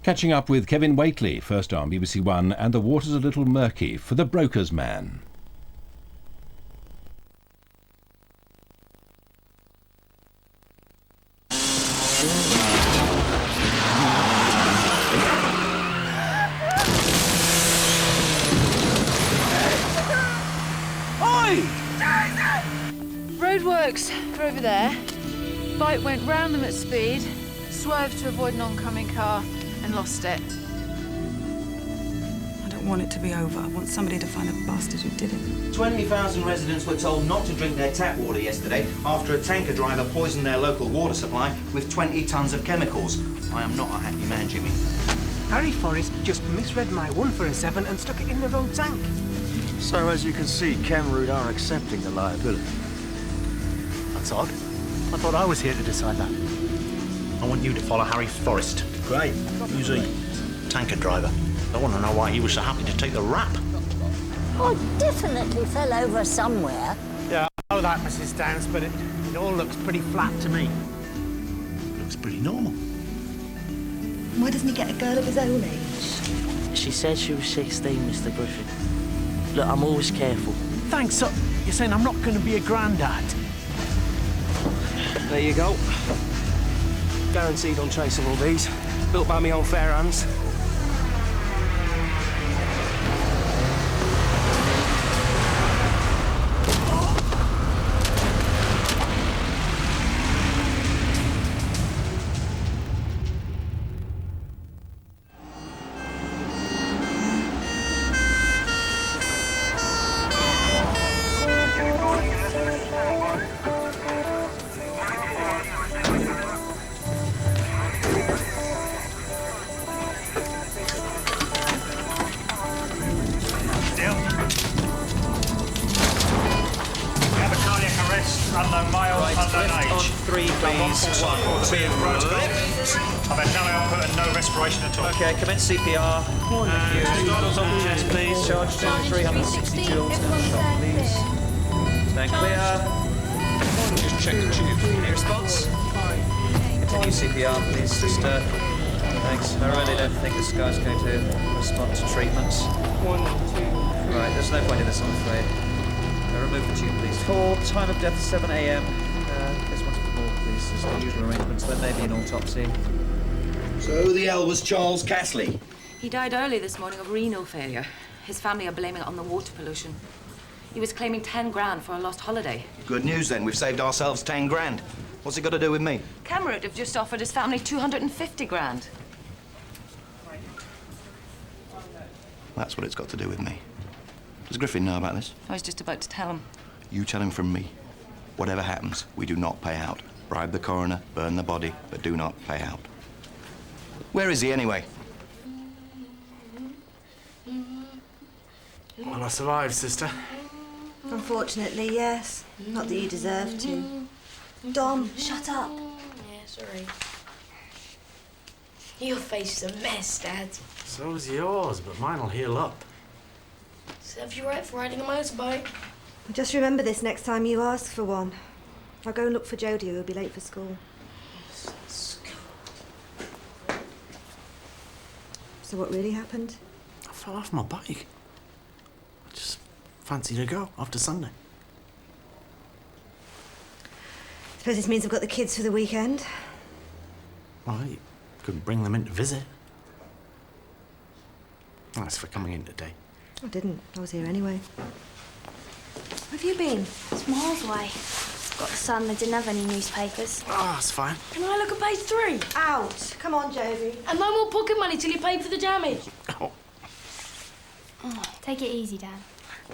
Catching up with Kevin Whately, first on BBC One, and the water's a little murky for the broker's man. Roadworks are over there. Bike went round them at speed, swerved to avoid an oncoming car, and lost it. I don't want it to be over. I want somebody to find the bastard who did it. 20,000 residents were told not to drink their tap water yesterday after a tanker driver poisoned their local water supply with 20 tonnes of chemicals. I am not a happy man, Jimmy. Harry Forrest just misread my 1 for a 7 and stuck it in the wrong tank. So, as you can see, Kenroot are accepting the liability. That's odd. I thought I was here to decide that. I want you to follow Harry Forrest. Great. Who's he? Tanker driver. I want to know why he was so happy to take the rap. Oh, definitely fell over somewhere. Yeah, I know that, Mrs. Downs, but it all looks pretty flat to me. Looks pretty normal. Why doesn't he get a girl of his own age? She said she was 16, Mr. Griffin. Look, I'm always careful. Thanks, so you're saying I'm not going to be a granddad? There you go. Guaranteed untraceable, these. Built by me own fair hands. Unknown male, unknown age. On 3, please. I've had no output and no respiration at all. Okay, commence CPR. Thank you. Vitals on the chest, please. Charge to 360 joules. Shot, please. Stand clear. Just check the tube. Any response? Continue CPR, please, sister. Thanks. I really don't think this guy's going to respond to treatments. 1, 2, 3. Right, there's no point in this, I'm afraid. Remove the tube, please. Call. Time of death, 7 a.m. This one's for more, please. There's the usual arrangements. There may be an autopsy. So who the hell was Charles Castley? He died early this morning of renal failure. His family are blaming it on the water pollution. He was claiming 10 grand for a lost holiday. Good news then, we've saved ourselves 10 grand. What's it got to do with me? Kenroot have just offered his family 250 grand. That's what it's got to do with me. Does Griffin know about this? I was just about to tell him. You tell him from me. Whatever happens, we do not pay out. Bribe the coroner, burn the body, but do not pay out. Where is he anyway? Well, I survived, sister. Unfortunately, yes. Not that you deserve to. Dom, shut up. Yeah, sorry. Your face is a mess, Dad. So's yours, but mine'll heal up. Serves you right for riding a motorbike. Just remember this next time you ask for one. I'll go and look for Jodie, who'll be late for school. So what really happened? I fell off my bike. I just fancied a go after Sunday. Suppose this means I've got the kids for the weekend. Well, you couldn't bring them in to visit. Thanks for coming in today. I didn't. I was here anyway. Where have you been? It's miles away. Got the Sun, they didn't have any newspapers. Oh, that's fine. Can I look at page 3? Out. Come on, Jodie. And no more pocket money till you pay for the damage. Oh. Take it easy, Dad. I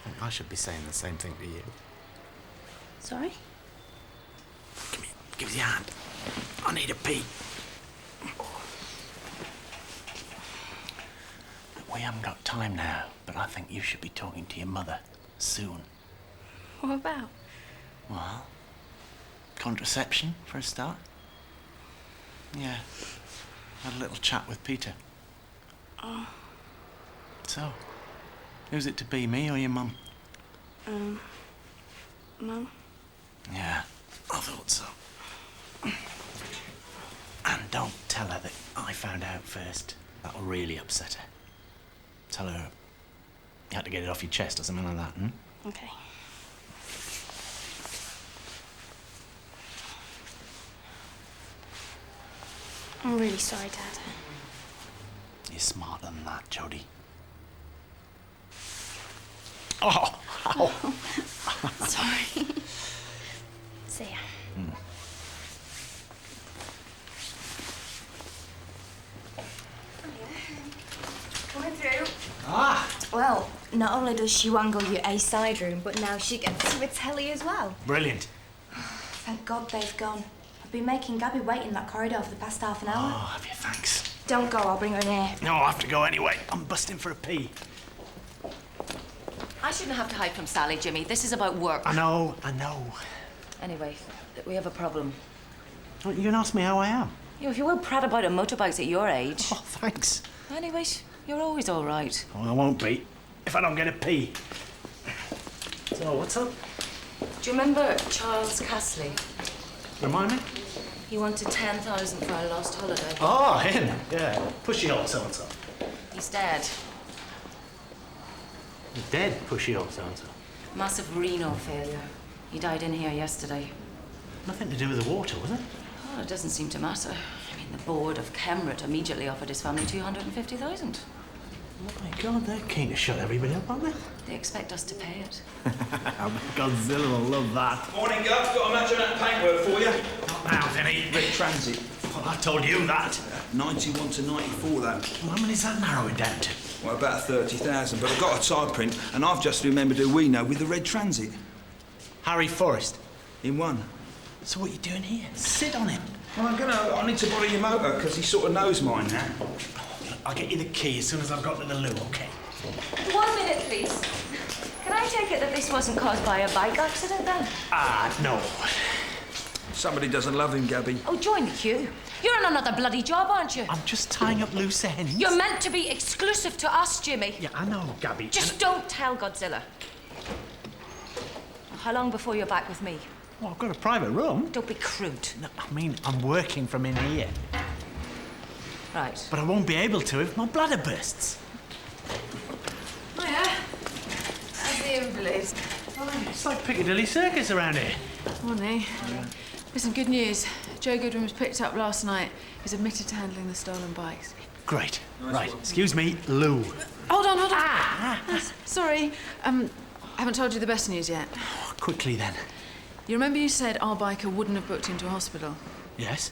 think I should be saying the same thing to you. Sorry? Give me your hand. I need a pee. We haven't got time now, but I think you should be talking to your mother soon. What about? Well, contraception for a start. Yeah, had a little chat with Peter. Oh. So, who's it to be, me or your mum? Mum? Yeah, I thought so. And don't tell her that I found out first. That'll really upset her. Tell her you had to get it off your chest or something like that, hmm? Okay. I'm really sorry, Dad. You're smarter than that, Jodie. Oh! Ow. Sorry. See ya. Coming through. Ah! Well, not only does she wangle your A-side room, but now she gets to a telly as well. Brilliant. Thank God they've gone. I've been making Gabby wait in that corridor for the past half an hour. Oh, have you? Thanks. Don't go, I'll bring her in here. No, I have to go anyway. I'm busting for a pee. I shouldn't have to hide from Sally, Jimmy. This is about work. I know. Anyway, we have a problem. You can ask me how I am. You know, if you won't prat about motorbikes at your age. Oh, thanks. Anyways, you're always all right. Oh, I won't be if I don't get a pee. So, what's up? Do you remember Charles Castley? Remind me? He wanted 10,000 for a lost holiday. Oh, him. Yeah. Pushy old so-and-so. He's dead. Dead pushy old so-and-so. Massive renal failure. He died in here yesterday. Nothing to do with the water, was it? Oh, it doesn't seem to matter. I mean, the board of Kemrit immediately offered his family 250,000. Oh my God, they're keen to shut everybody up, aren't they? They expect us to pay it. Godzilla will love that. Morning, Gov. Got a match on that paintwork for you. Not now, Vinny. Red Transit. Well, I told you that. 91 to 94, that. How many does that narrow it down to? Well, about 30,000, but I've got a tie print, and I've just remembered who we know with the Red Transit. Harry Forrest. In one. So what are you doing here? Sit on him. Well, I need to borrow your motor, because he sort of knows mine now. I'll get you the key as soon as I've got to the loo, OK? 1 minute, please. Can I take it that this wasn't caused by a bike accident, then? No. Somebody doesn't love him, Gabby. Oh, join the queue. You're on another bloody job, aren't you? I'm just tying up loose ends. You're meant to be exclusive to us, Jimmy. Yeah, I know, Gabby. Just don't tell Godzilla. How long before you're back with me? Well, I've got a private room. Don't be crude. No, I mean, I'm working from in here. Right. But I won't be able to if my bladder bursts. Hiya. How's the invalid? It's like Piccadilly Circus around here. Morning. Listen, good news. Joe Goodwin was picked up last night. He's admitted to handling the stolen bikes. Great. Right, excuse me, Lou. Hold on. Sorry. I haven't told you the best news yet. Quickly, then. You remember you said our biker wouldn't have booked him to hospital? Yes?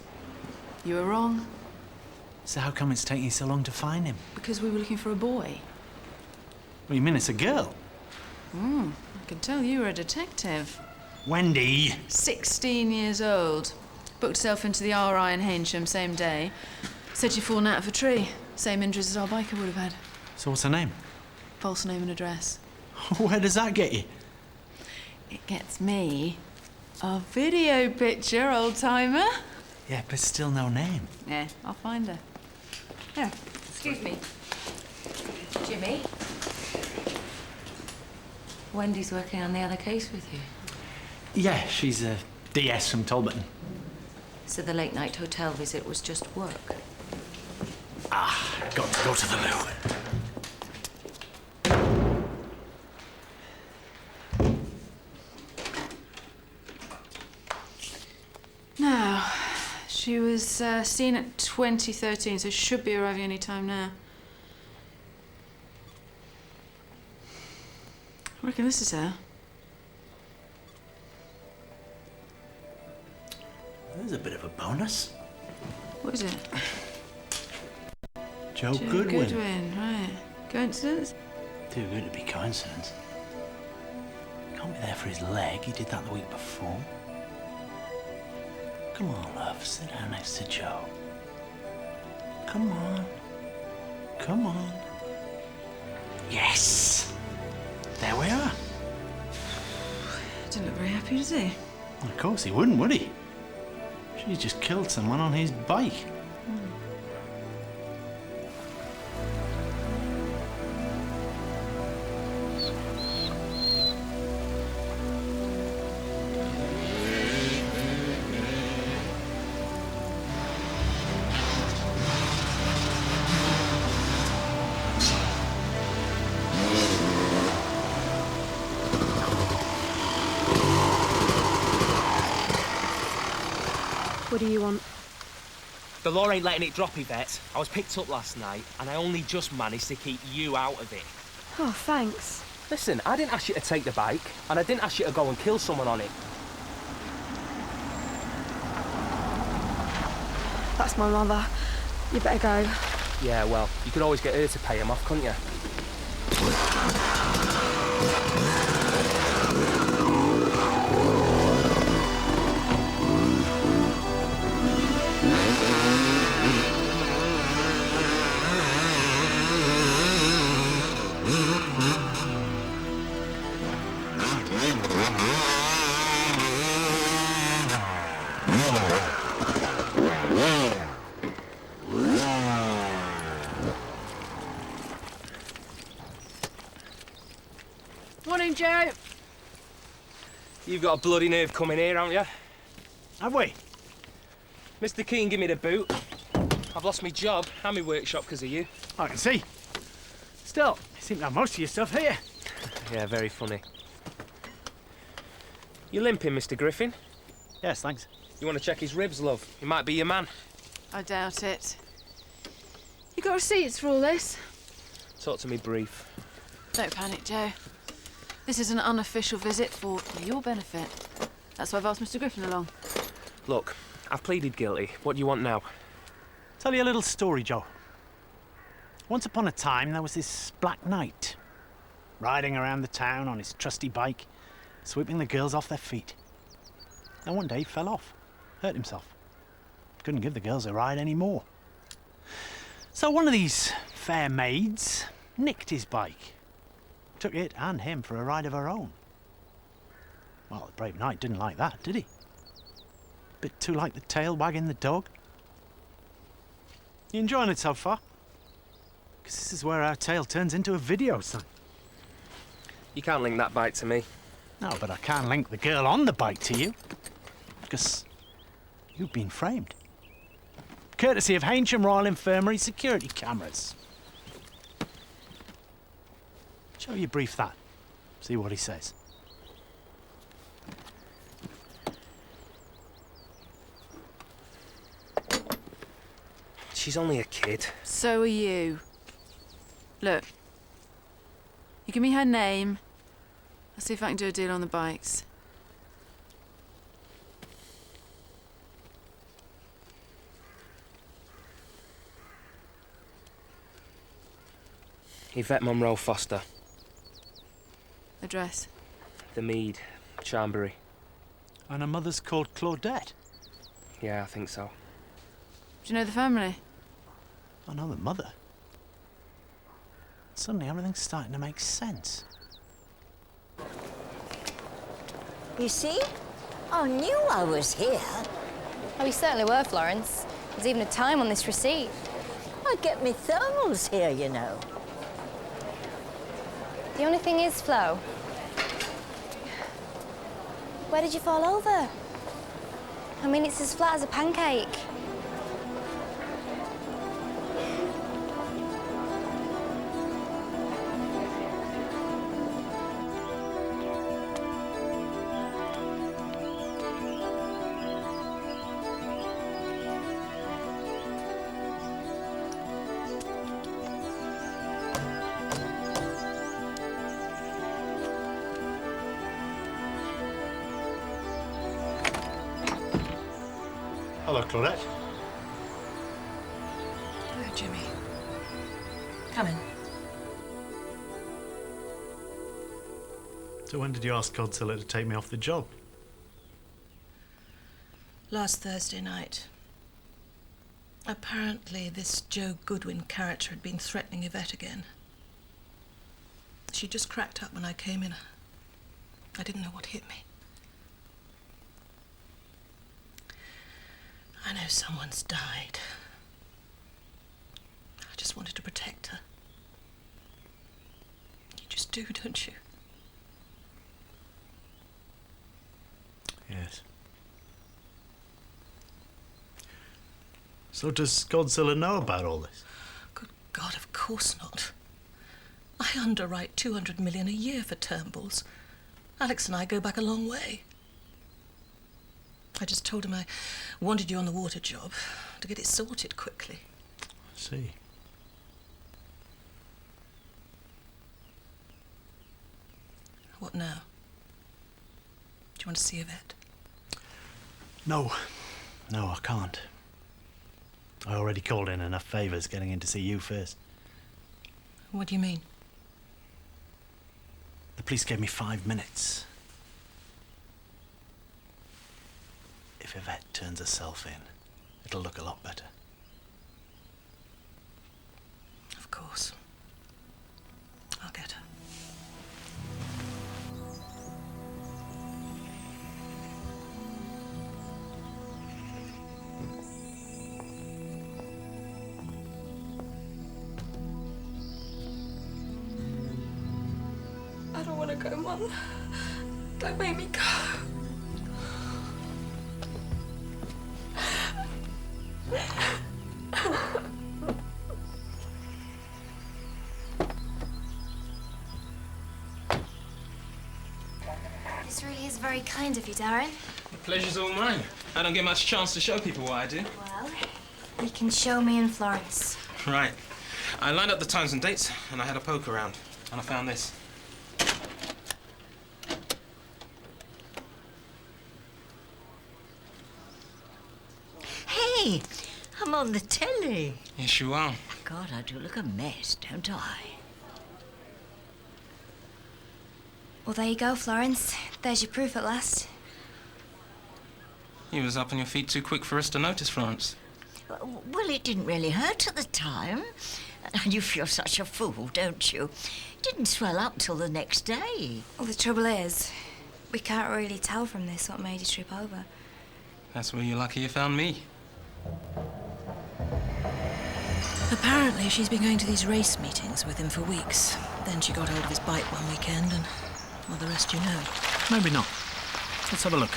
You were wrong. So how come it's taking you so long to find him? Because we were looking for a boy. Well, you mean it's a girl? I can tell you were a detective. Wendy! 16 years old. Booked herself into the RI in Hainsham same day. Said she'd fallen out of a tree. Same injuries as our biker would have had. So what's her name? False name and address. Where does that get you? It gets me a video picture, old-timer. Yeah, but still no name. Yeah, I'll find her. Here. Excuse me. Jimmy? Wendy's working on the other case with you. Yeah, she's a DS from Talbotton. So the late-night hotel visit was just work? Got to go to the loo. Now, she was seen at 2013, so should be arriving any time now. I reckon this is her. There's a bit of a bonus. What is it? Joe Goodwin. Goodwin, right. Coincidence? Too good to be coincidence. Can't be there for his leg. He did that the week before. Come on, love. Sit down next to Joe. Come on. Come on. Yes! There we are. Didn't look very happy, does he? Of course he wouldn't, would he? She just killed someone on his bike. do you want? The law ain't letting it drop, Yvette. I was picked up last night, and I only just managed to keep you out of it. Oh, thanks. Listen, I didn't ask you to take the bike, and I didn't ask you to go and kill someone on it. That's my mother. You better go. Yeah, well, you could always get her to pay him off, couldn't you? Morning, Joe. You've got a bloody nerve coming here, haven't you? Have we? Mr. Keane, give me the boot. I've lost my job and my workshop because of you. I can see. Still, you seem to have most of your stuff here. Yeah, very funny. You limping, Mr. Griffin? Yes, thanks. You want to check his ribs, love? He might be your man. I doubt it. You got receipts for all this? Talk to me brief. Don't panic, Joe. This is an unofficial visit for your benefit. That's why I've asked Mr. Griffin along. Look, I've pleaded guilty. What do you want now? Tell you a little story, Joe. Once upon a time, there was this black knight, riding around the town on his trusty bike, sweeping the girls off their feet. Then one day he fell off, hurt himself. Couldn't give the girls a ride anymore. So one of these fair maids nicked his bike, took it and him for a ride of her own. Well, the brave knight didn't like that, did he? Bit too like the tail wagging the dog. You enjoying it so far? Because this is where our tale turns into a video, son. You can't link that bike to me. No, but I can link the girl on the bike to you. Because you've been framed. Courtesy of Hainsham Royal Infirmary security cameras. Shall you brief that? See what he says. She's only a kid. So are you. Look. You give me her name. I'll see if I can do a deal on the bikes. Yvette Munro-Foster. Address? The Mead, Charnbury. And her mother's called Claudette? Yeah, I think so. Do you know the family? I know the mother. Suddenly everything's starting to make sense. You see? I knew I was here. Oh, we certainly were, Florence. There's even a time on this receipt. I get me thermals here, you know. The only thing is, Flo, where did you fall over? I mean, it's as flat as a pancake. Hello, Claudette. Hello, Jimmy. Come in. So when did you ask Godzilla to take me off the job? Last Thursday night. Apparently, this Joe Goodwin character had been threatening Yvette again. She just cracked up when I came in. I didn't know what hit me. I know someone's died. I just wanted to protect her. You just do, don't you? Yes. So does Godzilla know about all this? Good God, of course not. I underwrite 200 million a year for Turnbulls. Alex and I go back a long way. I just told him I wanted you on the water job to get it sorted quickly. I see. What now? Do you want to see Yvette? No. No, I can't. I already called in enough favours getting in to see you first. What do you mean? The police gave me 5 minutes. If Yvette turns herself in, it'll look a lot better. Of course. I'll get her. I don't want to go, Mum. Don't make me go. This really is very kind of you, Darren. The pleasure's all mine. I don't get much chance to show people what I do. Well, you can show me in Florence. Right. I lined up the times and dates, and I had a poke around, and I found this. Hey, I'm on the telly. Yes, you are. God, I do look a mess, don't I? Well, there you go, Florence. There's your proof at last. You was up on your feet too quick for us to notice, Florence. Well, it didn't really hurt at the time. And you feel such a fool, don't you? It didn't swell up till the next day. Well, the trouble is, we can't really tell from this what made you trip over. That's where you're lucky you found me. Apparently, she's been going to these race meetings with him for weeks. Then she got hold of his bike one weekend, and, well, the rest you know. Maybe not. Let's have a look.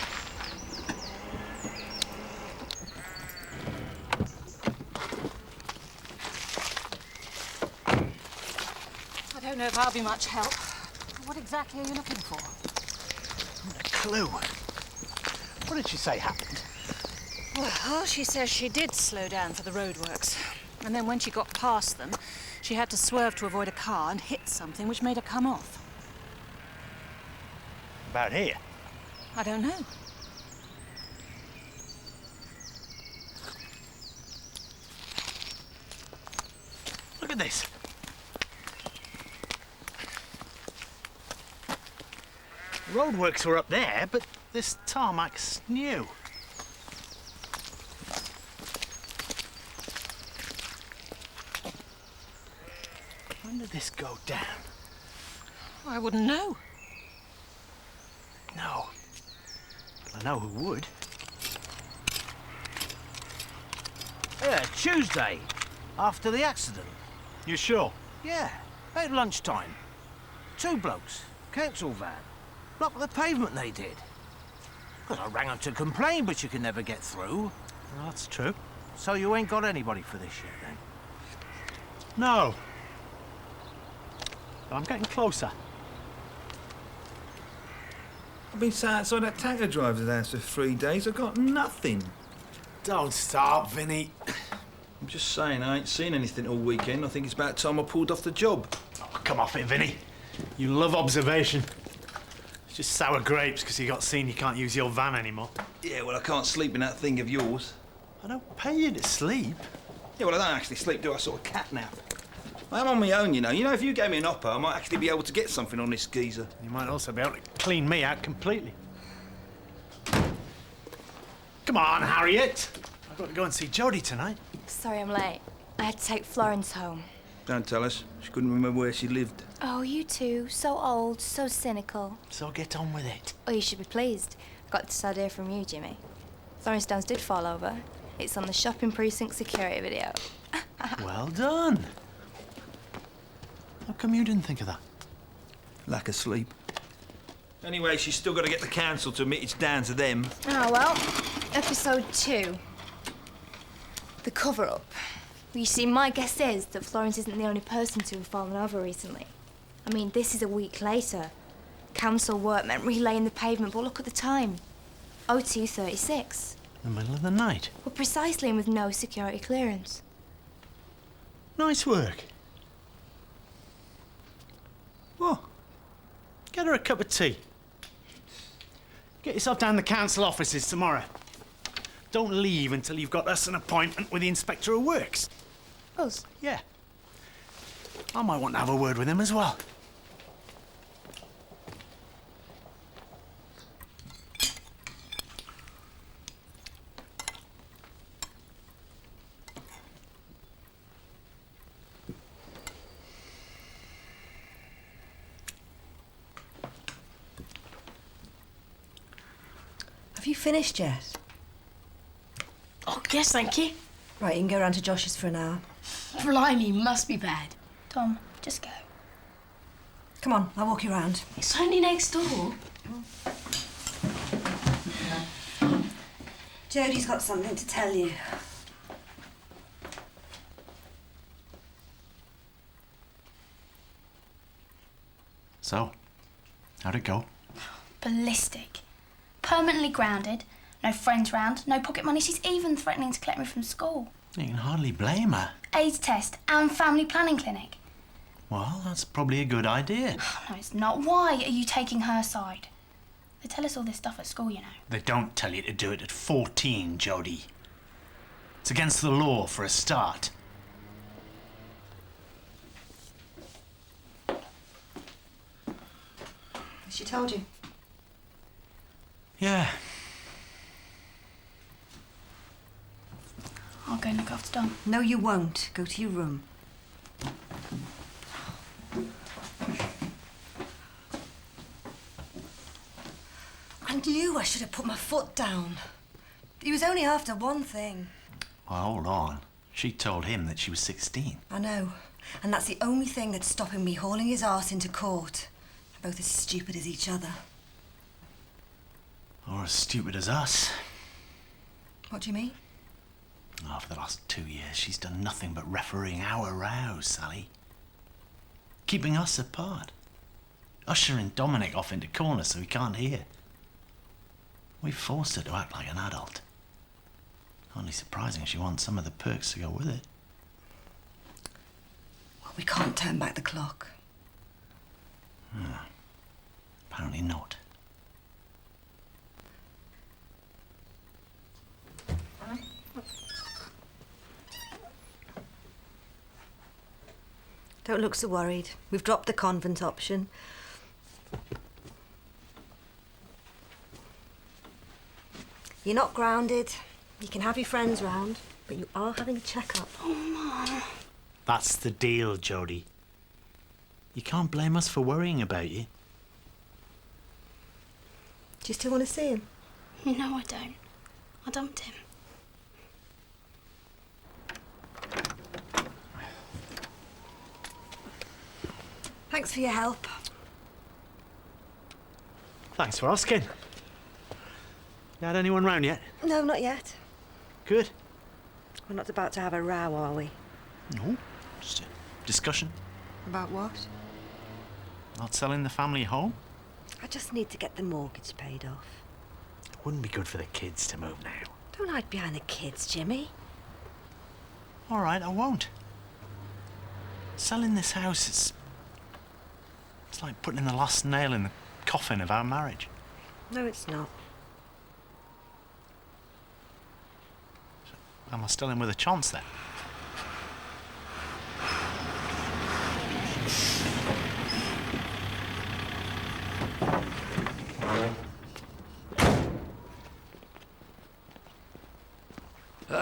I don't know if I'll be much help. What exactly are you looking for? Not a clue. What did she say happened? Well, she says she did slow down for the roadworks. And then when she got past them, she had to swerve to avoid a car and hit something which made her come off. About here? I don't know. Look at this. Roadworks were up there, but this tarmac's new. When did this go down? I wouldn't know. No. But I know who would. Yeah, Tuesday, after the accident. You sure? Yeah, at lunchtime. 2 blokes, council van. Blocked the pavement they did. Because I rang them to complain, but you can never get through. Well, that's true. So you ain't got anybody for this yet, then? No. But I'm getting closer. I've been sat outside that tanker driver's house for 3 days. I've got nothing. Don't start, Vinny. I'm just saying, I ain't seen anything all weekend. I think it's about time I pulled off the job. Oh, come off it, Vinny. You love observation. It's just sour grapes because you got seen you can't use your van anymore. Yeah, well, I can't sleep in that thing of yours. I don't pay you to sleep. Yeah, well, I don't actually sleep, do I? Sort of cat nap. I'm on my own, you know. You know, if you gave me an opper, I might actually be able to get something on this geezer. You might also be able to clean me out completely. Come on, Harriet. I've got to go and see Jodie tonight. Sorry I'm late. I had to take Florence home. Don't tell us. She couldn't remember where she lived. Oh, you two. So old, so cynical. So get on with it. Oh, you should be pleased. Got this idea from you, Jimmy. Florence Downs did fall over. It's on the shopping precinct security video. Well done. How come you didn't think of that? Lack of sleep. Anyway, she's still got to get the council to admit it's down to them. Oh, well, episode 2. The cover-up. Well, you see, my guess is that Florence isn't the only person to have fallen over recently. I mean, this is a week later. Council workmen relaying the pavement, but look at the time. 0236. In the middle of the night. Well, precisely, and with no security clearance. Nice work. What? Get her a cup of tea. Get yourself down the council offices tomorrow. Don't leave until you've got us an appointment with the Inspector of Works. Us? Yeah. I might want to have a word with him as well. Have you finished yet? Oh, yes, thank you. Right, you can go round to Josh's for an hour. Blimey, must be bad. Tom, just go. Come on, I'll walk you round. It's only next door. Jodie's got something to tell you. So, how'd it go? Ballistic. Permanently grounded, no friends round, no pocket money. She's even threatening to collect me from school. You can hardly blame her. AIDS test and family planning clinic. Well, that's probably a good idea. No, it's not. Why are you taking her side? They tell us all this stuff at school, you know. They don't tell you to do it at 14, Jodie. It's against the law for a start. She told you? Yeah. I'll go and look after Dom. No, you won't. Go to your room. I knew I should have put my foot down. He was only after one thing. Well, hold on. She told him that she was 16. I know. And that's the only thing that's stopping me hauling his arse into court. They're both as stupid as each other. Or as stupid as us. What do you mean? Oh, for the last 2 years, she's done nothing but refereeing our rows, Sally. Keeping us apart. Ushering Dominic off into corners so he can't hear. We've forced her to act like an adult. Hardly surprising she wants some of the perks to go with it. Well, we can't turn back the clock. Apparently not. Don't look so worried. We've dropped the convent option. You're not grounded. You can have your friends round, but you are having a checkup. Oh, Mum. That's the deal, Jodie. You can't blame us for worrying about you. Do you still want to see him? No, I don't. I dumped him. Thanks for your help. Thanks for asking. You had anyone round yet? No, not yet. Good. We're not about to have a row, are we? No, just a discussion. About what? Not selling the family home? I just need to get the mortgage paid off. It wouldn't be good for the kids to move now. Don't hide behind the kids, Jimmy. All right, I won't. Selling this house, it's like putting the last nail in the coffin of our marriage. No, it's not. Am I still in with a chance then?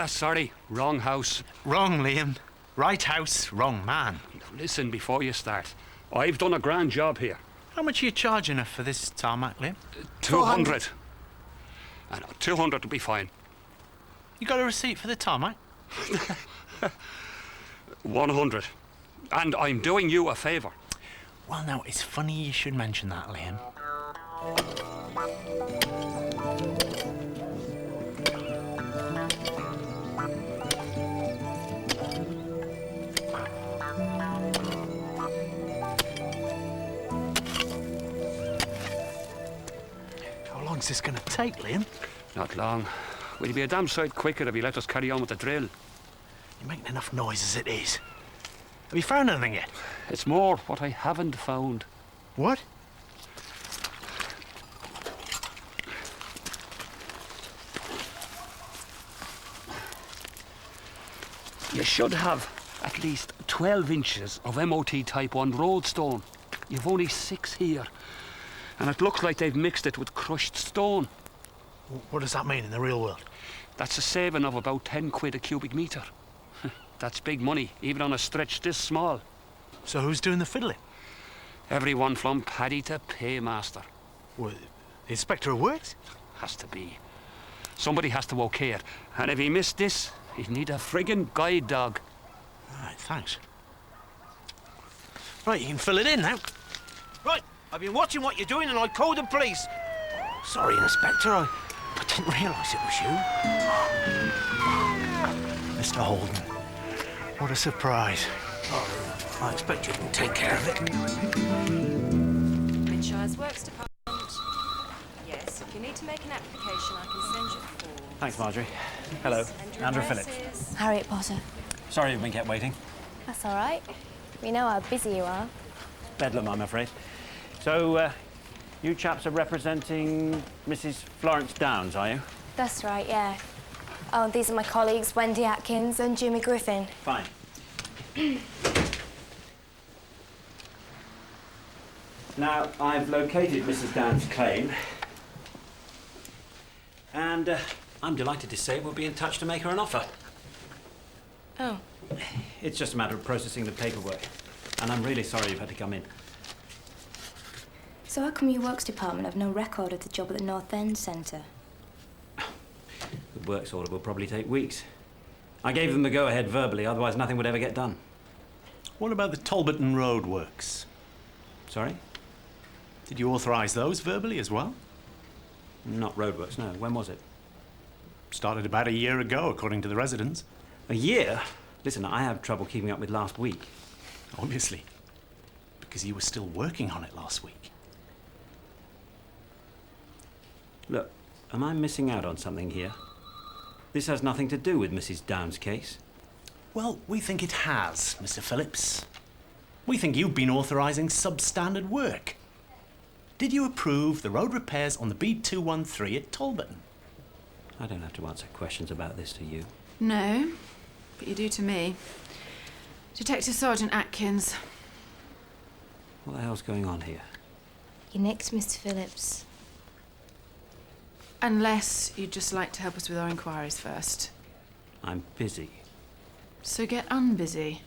Sorry, wrong house. Wrong, Liam. Right house, wrong man. Listen before you start. I've done a grand job here. How much are you charging her for this tarmac, Liam? 200. 200 will be fine. You got a receipt for the tarmac? 100. And I'm doing you a favour. Well, now, it's funny you should mention that, Liam. How long's this going to take, Liam? Not long. Will he be a damn sight quicker if he let us carry on with the drill? You're making enough noise as it is. Have you found anything yet? It's more what I haven't found. What? You should have at least 12 inches of MOT Type 1 roadstone. You've only 6 here. And it looks like they've mixed it with crushed stone. What does that mean in the real world? That's a saving of about 10 quid a cubic metre. That's big money, even on a stretch this small. So who's doing the fiddling? Everyone from Paddy to Paymaster. Well, the Inspector of Works? Has to be. Somebody has to okay it. And if he missed this, he'd need a friggin' guide dog. Right, thanks. Right, you can fill it in now. Right, I've been watching what you're doing and I called the police. Sorry, Inspector, I didn't realise it was you. Mr. Holden, what a surprise. Oh, I expect you can take care of it. Midshire's Works Department. Yes, if you need to make an application, I can send you the form. Thanks, Marjorie. Hello, Andrew Phillips. Harriet Potter. Sorry you've been kept waiting. That's all right. We know how busy you are. Bedlam, I'm afraid. So, you chaps are representing Mrs. Florence Downs, are you? That's right, yeah. Oh, these are my colleagues, Wendy Atkins and Jimmy Griffin. Fine. Now, I've located Mrs. Downs' claim. And I'm delighted to say we'll be in touch to make her an offer. Oh. It's just a matter of processing the paperwork. And I'm really sorry you've had to come in. So how come your Works Department have no record of the job at the North End Centre? The works order will probably take weeks. I gave them the go-ahead verbally, otherwise nothing would ever get done. What about the Talbotton Road works? Sorry? Did you authorise those verbally as well? Not roadworks, no. When was it? Started about a year ago, according to the residents. A year? Listen, I have trouble keeping up with last week. Obviously. Because you were still working on it last week. Look, am I missing out on something here? This has nothing to do with Mrs. Downs' case. Well, we think it has, Mr. Phillips. We think you've been authorising substandard work. Did you approve the road repairs on the B213 at Talbotton? I don't have to answer questions about this to you. No, but you do to me. Detective Sergeant Atkins. What the hell's going on here? You nicked, Mr. Phillips. Unless you'd just like to help us with our inquiries first. I'm busy. So get unbusy.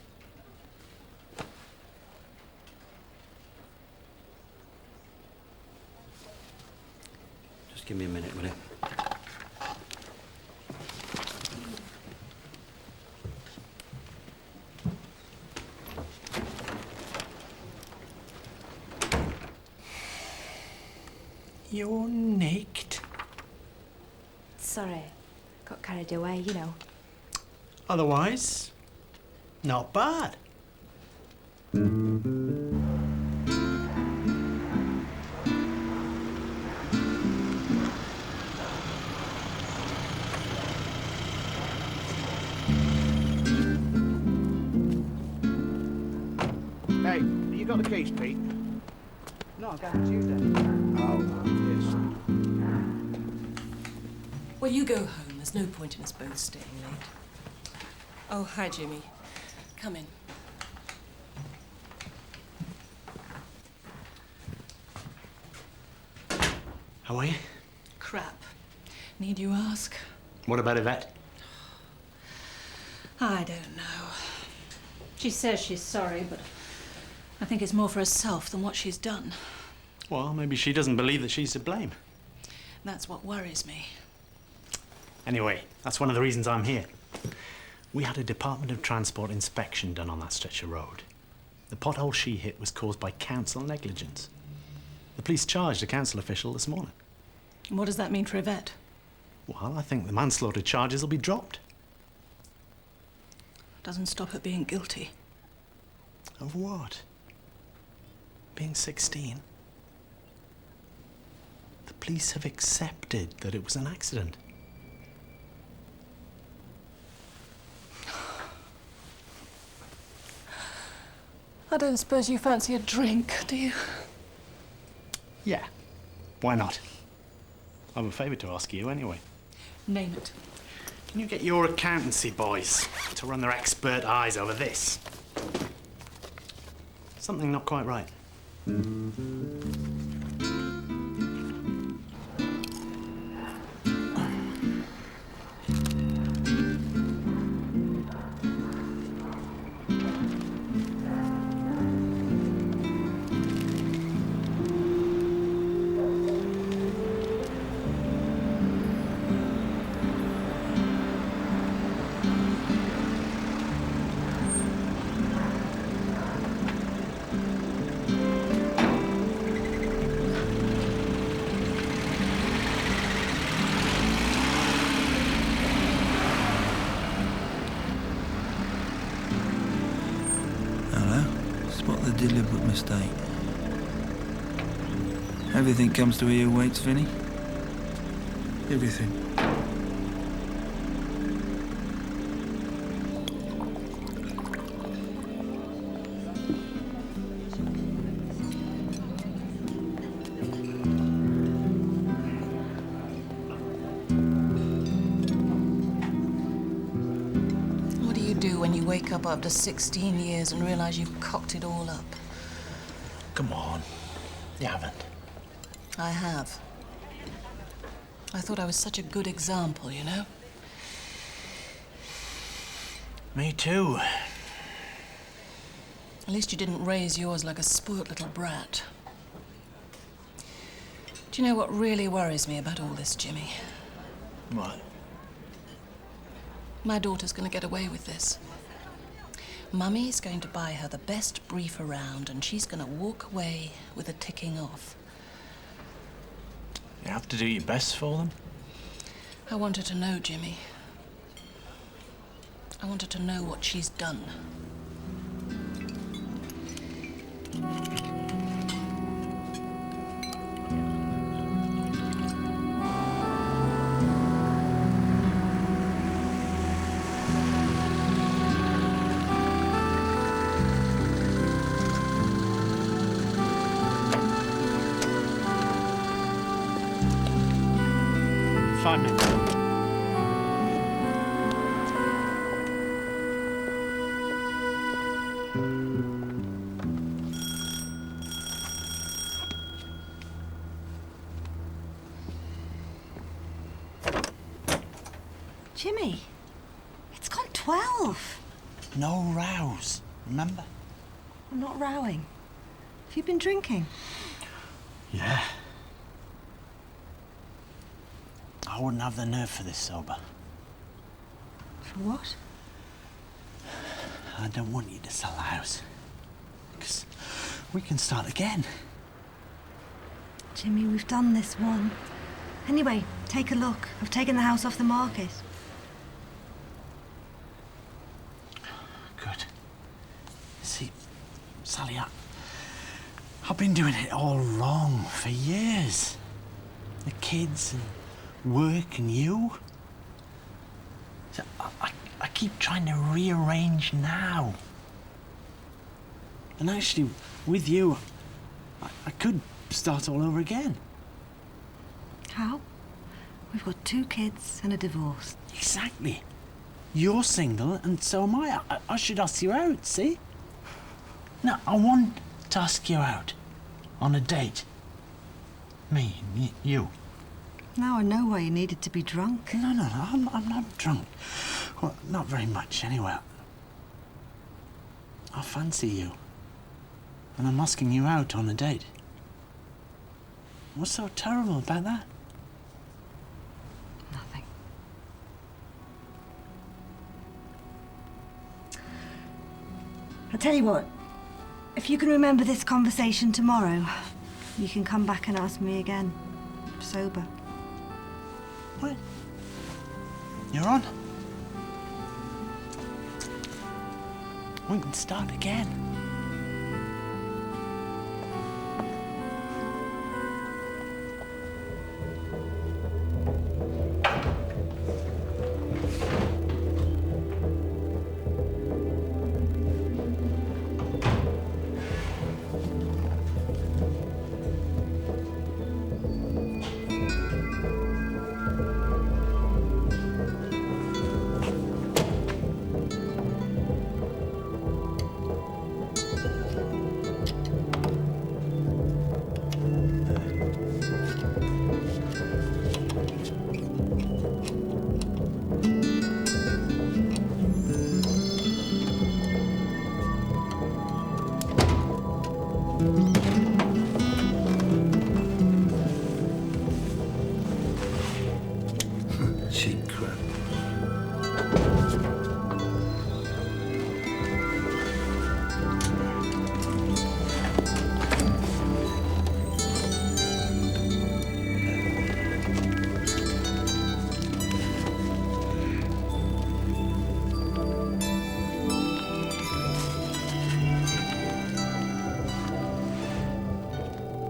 Just give me a minute, will you? You're nicked. Sorry, got carried away, you know. Otherwise, not bad. Hey, you got the keys, Pete? No, I'm going Tuesday. Oh, yes. Well, you go home. There's no point in us both staying late. Oh, hi, Jimmy. Come in. How are you? Crap. Need you ask? What about Yvette? I don't know. She says she's sorry, but I think it's more for herself than what she's done. Well, maybe she doesn't believe that she's to blame. That's what worries me. Anyway, that's one of the reasons I'm here. We had a Department of Transport inspection done on that stretch of road. The pothole she hit was caused by council negligence. The police charged a council official this morning. And what does that mean for Yvette? Well, I think the manslaughter charges will be dropped. Doesn't stop her being guilty. Of what? Being 16? The police have accepted that it was an accident. I don't suppose you fancy a drink, do you? Yeah. Why not? I have a favour to ask you anyway. Name it. Can you get your accountancy boys to run their expert eyes over this? Something not quite right. Spot the deliberate mistake. Everything comes to you waits, Vinny. Everything. What do you do when you wake up after 16 years and realise you've cocked it all up? Come on. You haven't. I have. I thought I was such a good example, you know? Me too. At least you didn't raise yours like a spoilt little brat. Do you know what really worries me about all this, Jimmy? What? My daughter's going to get away with this. Mummy's going to buy her the best brief around, and she's going to walk away with a ticking off. You have to do your best for them. I want her to know, Jimmy. I want her to know what she's done. Jimmy, it's gone 12. No rows, remember? I'm not rowing. Have you been drinking? Yeah. I wouldn't have the nerve for this sober. For what? I don't want you to sell the house. Because we can start again. Jimmy, we've done this one. Anyway, take a look. I've taken the house off the market. Good. See, Sally, I've been doing it all wrong for years. The kids and work and you. So I keep trying to rearrange now. And actually, with you, I could start all over again. How? We've got 2 kids and a divorce. Exactly. You're single, and so am I. I should ask you out, see? No, I want to ask you out. On a date. Me and you. Now I know why you needed to be drunk. No, I'm not drunk. Well, not very much, anyway. I fancy you. And I'm asking you out on a date. What's so terrible about that? Nothing. I'll tell you what. If you can remember this conversation tomorrow, you can come back and ask me again. Sober. What? You're on? We can start again. Cheap crap.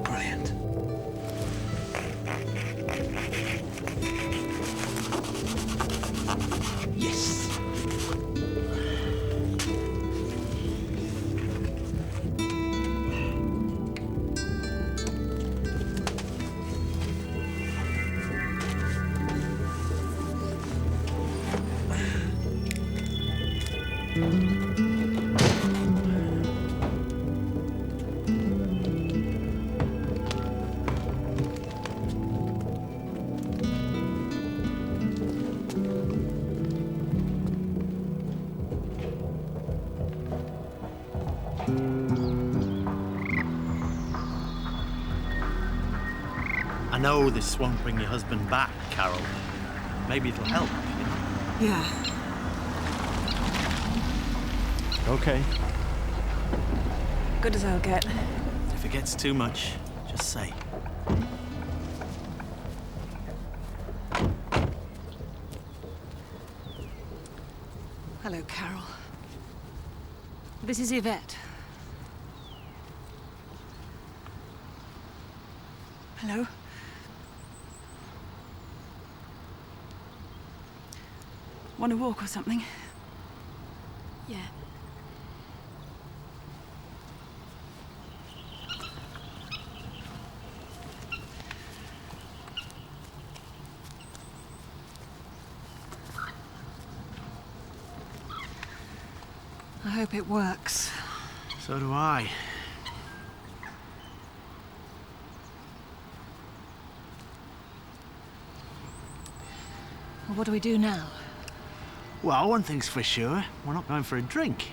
Brilliant. Yes. I know this won't bring your husband back, Carol. Maybe it'll help, you know? Yeah. Okay. Good as I'll get. If it gets too much, just say. Hello, Carol. This is Yvette. Hello? Want to walk or something? Yeah. I hope it works. So do I. Well, what do we do now? Well, one thing's for sure. We're not going for a drink.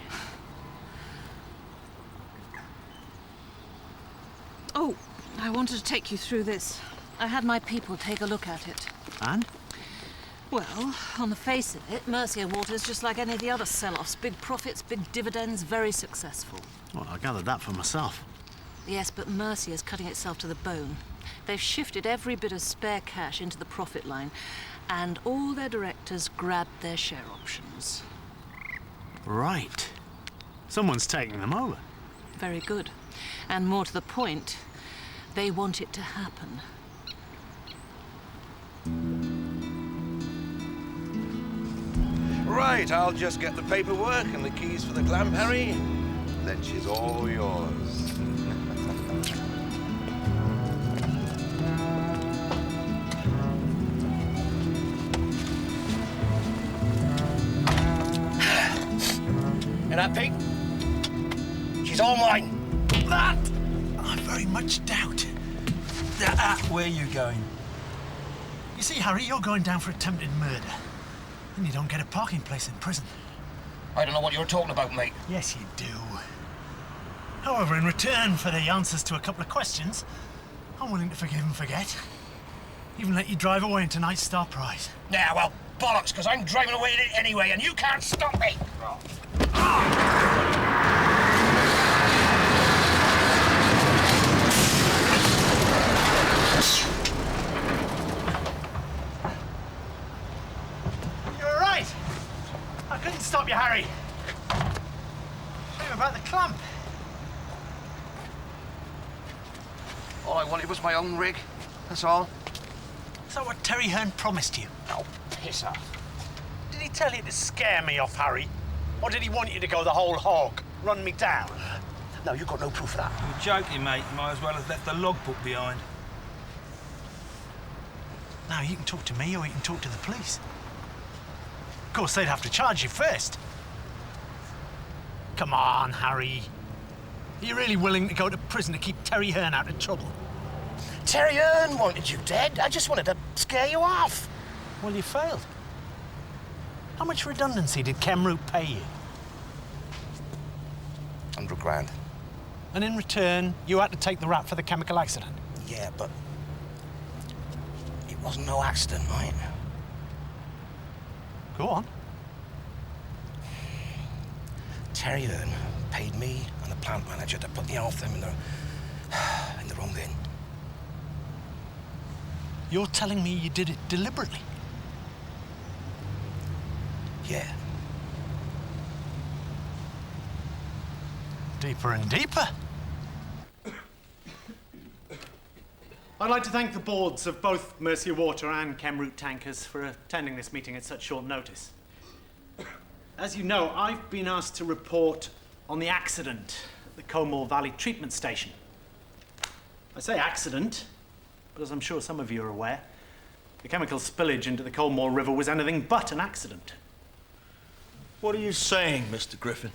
Oh, I wanted to take you through this. I had my people take a look at it. And? Well, on the face of it, Mercia Water's just like any of the other sell-offs. Big profits, big dividends, very successful. Well, I gathered that for myself. Yes, but Mercia's cutting itself to the bone. They've shifted every bit of spare cash into the profit line, and all their directors grabbed their share options. Right. Someone's taking them over. Very good. And more to the point, they want it to happen. Right, I'll just get the paperwork and the keys for the clamp, Harry. Then she's all yours. And that pig? She's all mine. That I very much doubt. Where are you going? You see, Harry, you're going down for attempted murder. And you don't get a parking place in prison. I don't know what you're talking about, mate. Yes, you do. However, in return for the answers to a couple of questions, I'm willing to forgive and forget. Even let you drive away in tonight's Star Prize. Yeah, well, bollocks, because I'm driving away in it anyway, and you can't stop me. You're right. I couldn't stop you, Harry. Shame about the clamp. All I wanted was my own rig, that's all. Is that what Terry Hearn promised you? Oh, piss off. Did he tell you to scare me off, Harry? Or did he want you to go the whole hog, run me down? No, you've got no proof of that. You're joking, mate. You might as well have left the logbook behind. Now, you can talk to me or you can talk to the police. Of course, they'd have to charge you first. Come on, Harry. Are you really willing to go to prison to keep Terry Hearn out of trouble? Terry Hearn wanted you dead. I just wanted to scare you off. Well, you failed. How much redundancy did Kemroot pay you? 100 grand. And in return, you had to take the rap for the chemical accident? Yeah, but it wasn't no accident, right? Go on. Terry Hearn paid me and the plant manager to put the half them in the wrong bin. You're telling me you did it deliberately? Yeah. Deeper and deeper. I'd like to thank the boards of both Mercia Water and Chemroot Tankers for attending this meeting at such short notice. As you know, I've been asked to report on the accident at the Comore Valley Treatment Station. I say accident, but as I'm sure some of you are aware, the chemical spillage into the Comore River was anything but an accident. What are you saying, Mr. Griffin?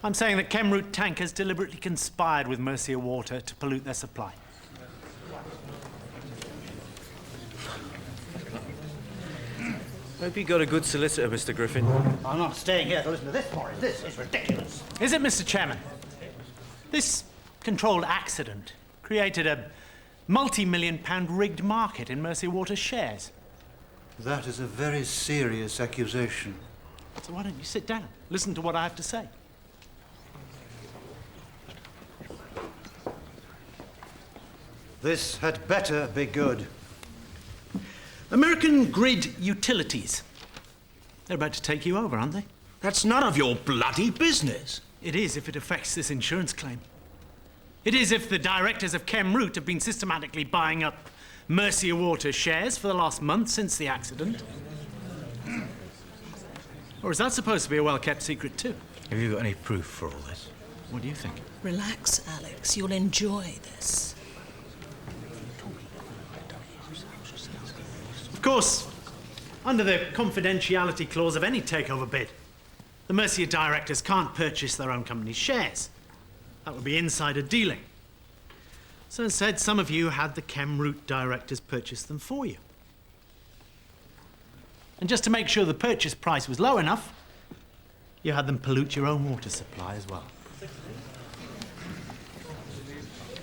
I'm saying that Chemroot Tankers deliberately conspired with Mercia Water to pollute their supply. Hope you got a good solicitor, Mr. Griffin. I'm not staying here to listen to this story. This is ridiculous. Is it, Mr. Chairman? This controlled accident created a multi-million-pound rigged market in Mercia Water shares. That is a very serious accusation. So why don't you sit down, listen to what I have to say? This had better be good. American Grid Utilities. They're about to take you over, aren't they? That's none of your bloody business. It is if it affects this insurance claim. It is if the directors of Chemroot have been systematically buying up Mercia Water shares for the last month since the accident. Or is that supposed to be a well-kept secret too? Have you got any proof for all this? What do you think? Relax, Alex. You'll enjoy this. Of course, under the confidentiality clause of any takeover bid, the Mercia directors can't purchase their own company's shares. That would be insider dealing. So instead, some of you had the Chemroot directors purchase them for you. And just to make sure the purchase price was low enough, you had them pollute your own water supply as well.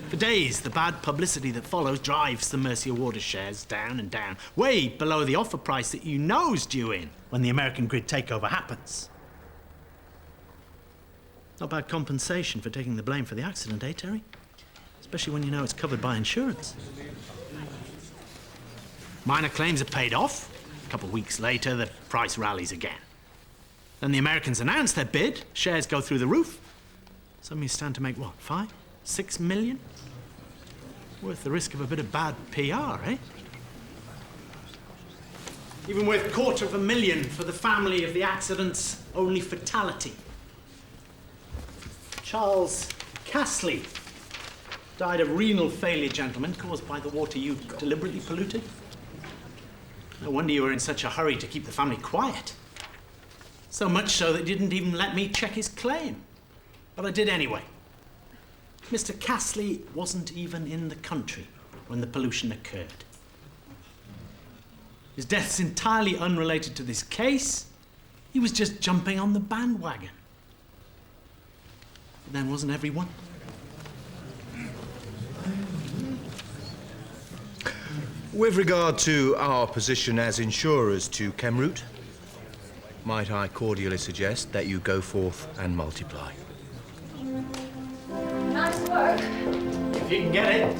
For days, the bad publicity that follows drives the Mercia Water shares down and down, way below the offer price that you know is due in when the American Grid takeover happens. Not bad compensation for taking the blame for the accident, eh, Terry? Especially when you know it's covered by insurance. Minor claims are paid off. A couple of weeks later, the price rallies again. Then the Americans announce their bid, shares go through the roof. Some you stand to make, what, 5, 6 million? Worth the risk of a bit of bad PR, eh? Even with $250,000 for the family of the accident's only fatality. Charles Castley died of renal failure, gentlemen, caused by the water you deliberately polluted. No wonder you were in such a hurry to keep the family quiet. So much so that you didn't even let me check his claim. But I did anyway. Mr. Castley wasn't even in the country when the pollution occurred. His death's entirely unrelated to this case. He was just jumping on the bandwagon. But then wasn't everyone? With regard to our position as insurers to Chemroot, might I cordially suggest that you go forth and multiply. Nice work. If you can get it.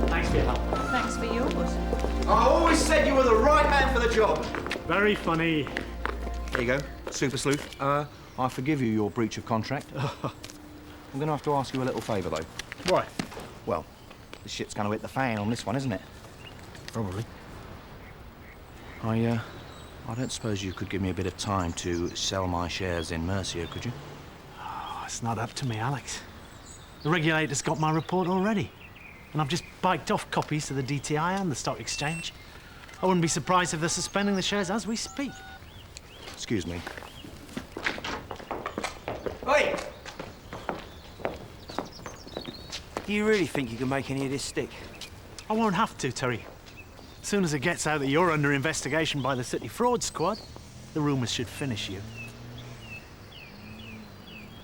Thanks for your help. Thanks for yours. I always said you were the right man for the job. Very funny. There you go, super sleuth. I forgive you your breach of contract. I'm going to have to ask you a little favour, though. What? Well, the shit's going to hit the fan on this one, isn't it? Probably. I don't suppose you could give me a bit of time to sell my shares in Mercia, could you? Oh, it's not up to me, Alex. The regulator's got my report already. And I've just biked off copies to the DTI and the stock exchange. I wouldn't be surprised if they're suspending the shares as we speak. Excuse me. Oi! Do you really think you can make any of this stick? I won't have to, Terry. As soon as it gets out that you're under investigation by the City Fraud Squad, the rumours should finish you.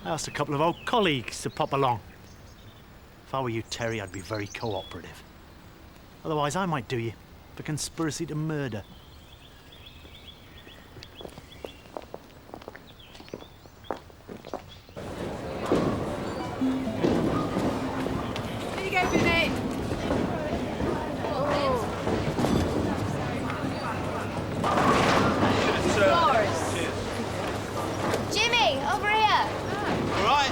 I asked a couple of old colleagues to pop along. If I were you, Terry, I'd be very cooperative. Otherwise, I might do you for conspiracy to murder. Here you go, Vinny. Jimmy, over here. All right.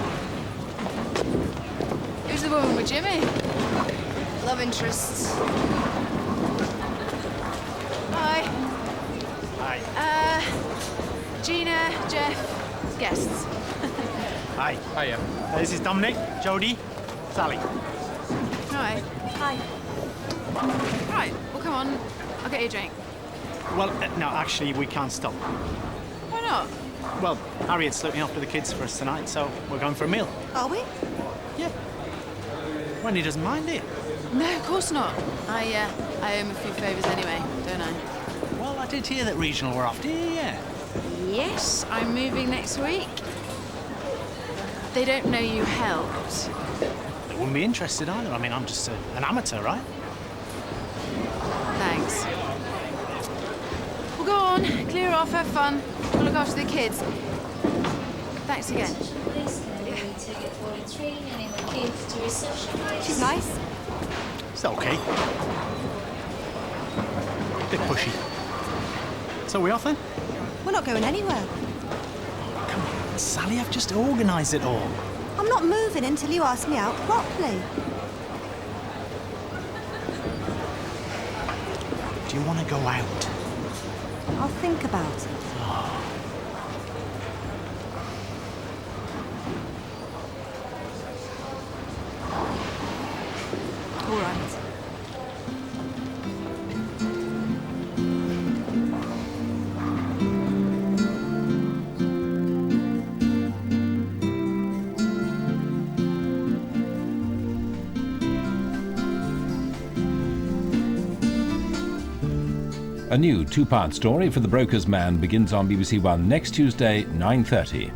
Who's the woman with Jimmy? Love interests. Hi. Hi. Gina, Jeff, guests. Hi. Hiya. This is Dominic, Jodie, Sally. Right. Hi. Right, well, come on. I'll get you a drink. Well, no, actually, we can't stop. Why not? Well, Harriet's looking after the kids for us tonight, so we're going for a meal. Are we? Yeah. Wendy doesn't mind it. No, of course not. I owe him a few favours anyway, don't I? Well, I did hear that Regional were off, did you? Yeah. Yes, I'm moving next week. They don't know you helped. They wouldn't be interested either. I mean, I'm just an amateur, right? Thanks. Well, go on, clear off, have fun. We'll look after the kids. Thanks again. She's nice. It's okay. Bit pushy. So we off then? We're not going anywhere. Come on, Sally, I've just organised it all. I'm not moving until you ask me out properly. Do you want to go out? I'll think about it. All right. A new two-part story for The Broker's Man begins on BBC One next Tuesday, 9:30.